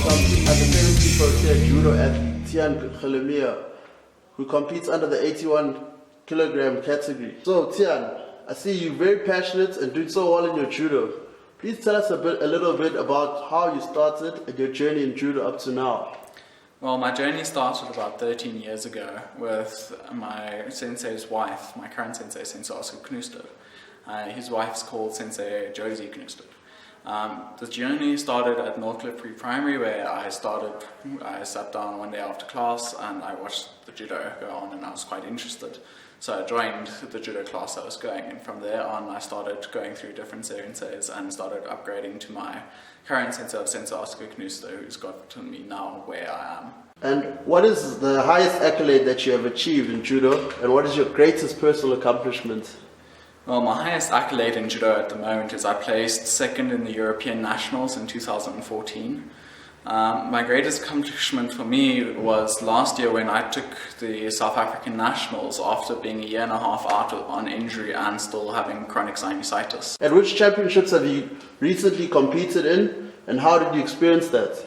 compete as a 70 pro Judo athlete, Tiaan Giliomee, who competes under the 81 kilogram category. So Tiaan, I see you're very passionate and doing so well in your Judo. Please tell us a little bit about how you started and your journey in Judo up to now. Well, my journey started about 13 years ago with my sensei's wife, my current sensei, Sensei Oscar Knusted. His wife's called Sensei Josie Knusted. The journey started at Northcliffe Pre-Primary, where I sat down one day after class and I watched the Judo go on, and I was quite interested. So I joined the Judo class I was going, and from there on I started going through different senseis and started upgrading to my current sensei of Sensei Oscar Knusted, who's got to me now where I am. And what is the highest accolade that you have achieved in Judo, and what is your greatest personal accomplishment? Well, my highest accolade in Judo at the moment is I placed second in the European Nationals in 2014. My greatest accomplishment for me was last year when I took the South African Nationals after being a year and a half out on injury and still having chronic sinusitis. At which championships have you recently competed in, and how did you experience that?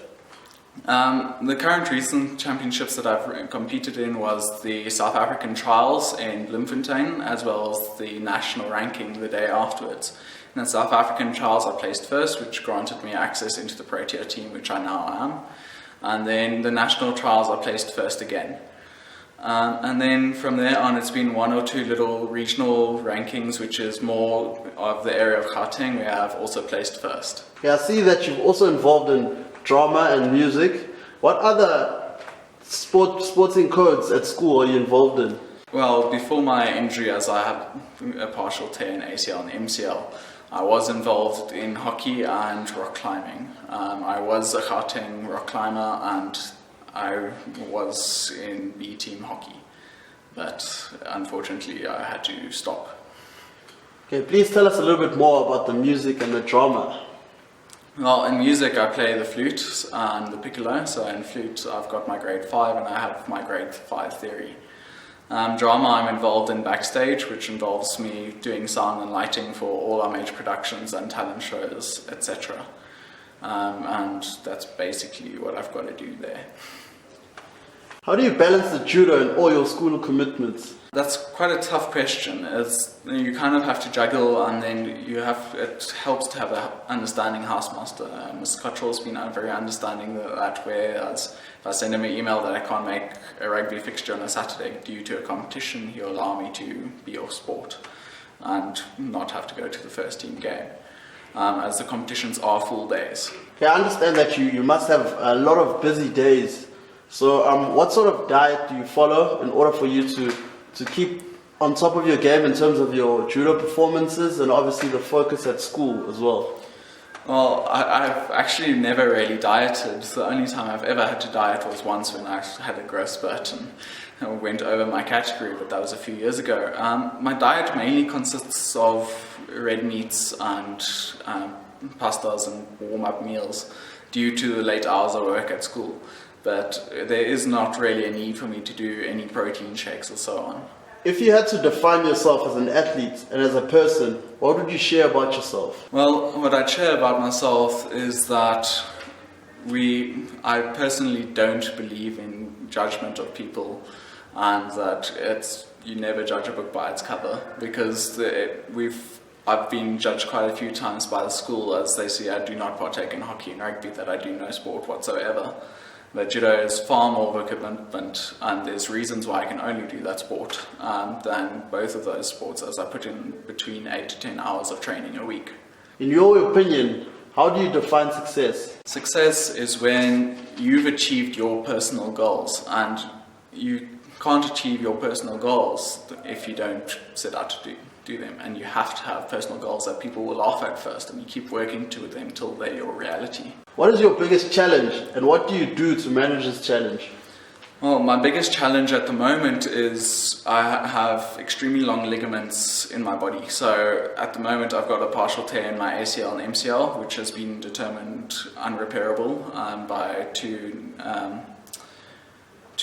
The current recent championships that I've competed in was the South African Trials in Bloemfontein, as well as the national ranking the day afterwards. In the South African Trials I placed first, which granted me access into the Protea team, which I now am. And then the national trials I placed first again. And then from there on it's been one or two little regional rankings, which is more of the area of Gauteng, where I've also placed first. Yeah, I see that you've also involved in drama and music. What other sporting codes at school are you involved in? Well, before my injury, as I had a partial tear in ACL and MCL, I was involved in hockey and rock climbing. I was a Gauteng rock climber and I was in B team hockey, but unfortunately I had to stop. Okay, please tell us a little bit more about the music and the drama. Well, in music I play the flute and the piccolo. So in flute I've got my grade 5 and I have my grade 5 theory. Drama I'm involved in backstage, which involves me doing sound and lighting for all our major productions and talent shows, etc. And that's basically what I've got to do there. How do you balance the Judo and all your school commitments? That's quite a tough question. You kind of have to juggle, and then it helps to have an understanding housemaster. Mr. Cottrell's been very understanding that, whereas if I send him an email that I can't make a rugby fixture on a Saturday due to a competition, he'll allow me to be off sport and not have to go to the first team game, as the competitions are full days. Okay, I understand that you must have a lot of busy days. So what sort of diet do you follow in order for you to keep on top of your game in terms of your Judo performances and obviously the focus at school as well? Well, I've actually never really dieted. The only time I've ever had to diet was once when I had a growth spurt and went over my category, but that was a few years ago. My diet mainly consists of red meats and pastas and warm-up meals due to the late hours of work at school. But there is not really a need for me to do any protein shakes or so on. If you had to define yourself as an athlete and as a person, what would you share about yourself? Well, what I'd share about myself is that I personally don't believe in judgment of people, and that you never judge a book by its cover, because I've been judged quite a few times by the school as they say I do not partake in hockey and rugby, that I do no sport whatsoever. But Judo is far more of a commitment, and there's reasons why I can only do that sport than both of those sports, as I put in between 8 to 10 hours of training a week. In your opinion, how do you define success? Success is when you've achieved your personal goals, and you can't achieve your personal goals if you don't set out to do them, and you have to have personal goals that people will laugh at first, and you keep working to them till they're your reality. What is your biggest challenge, and what do you do to manage this challenge? Well, my biggest challenge at the moment is I have extremely long ligaments in my body. So at the moment I've got a partial tear in my ACL and MCL, which has been determined unrepairable by two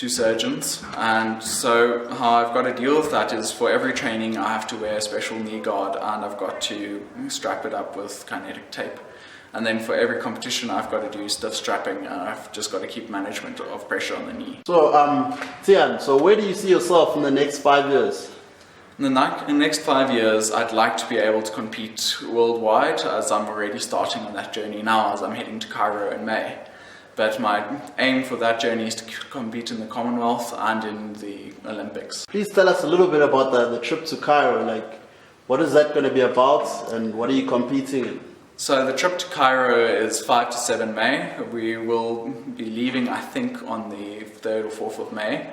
surgeons. And so how I've got to deal with that is for every training I have to wear a special knee guard, and I've got to strap it up with kinetic tape. And then for every competition, I've got to do stiff strapping, and I've just got to keep management of pressure on the knee. So, Tiaan, so where do you see yourself in the next 5 years? In the next 5 years, I'd like to be able to compete worldwide, as I'm already starting on that journey now, as I'm heading to Cairo in May. But my aim for that journey is to compete in the Commonwealth and in the Olympics. Please tell us a little bit about the trip to Cairo. Like, what is that going to be about, and what are you competing in? So the trip to Cairo is 5 to 7 May. We will be leaving, I think, on the 3rd or 4th of May.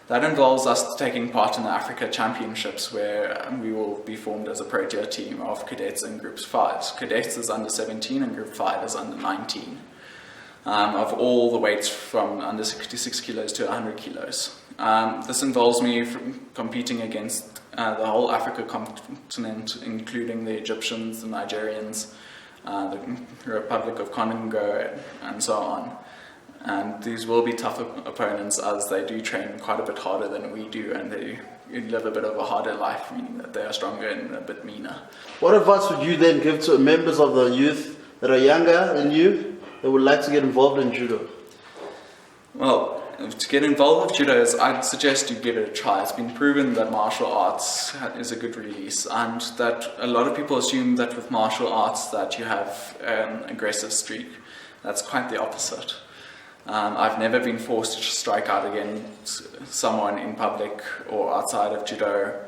That involves us taking part in the Africa Championships, where we will be formed as a Protea team of cadets in Groups 5. Cadets is under 17 and Group 5 is under 19. Of all the weights from under 66 kilos to 100 kilos. This involves me competing against the whole Africa continent, including the Egyptians, the Nigerians, the Republic of Congo, and so on. And these will be tough opponents, as they do train quite a bit harder than we do, and they live a bit of a harder life, meaning that they are stronger and a bit meaner. What advice would you then give to members of the youth that are younger than you that would like to get involved in judo? Well, to get involved with judo, I'd suggest you give it a try. It's been proven that martial arts is a good release, and that a lot of people assume that with martial arts that you have an aggressive streak. That's quite the opposite. I've never been forced to strike out against someone in public or outside of judo,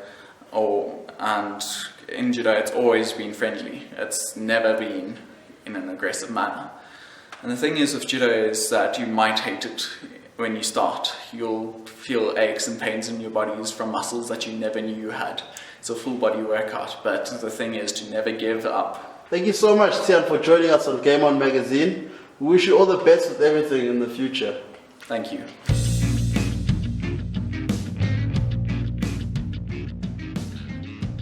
and in judo it's always been friendly. It's never been in an aggressive manner. And the thing is with judo is that you might hate it when you start. You'll feel aches and pains in your bodies from muscles that you never knew you had. It's a full body workout, but the thing is to never give up. Thank you so much, Tiaan, for joining us on Game On Magazine. We wish you all the best with everything in the future. Thank you.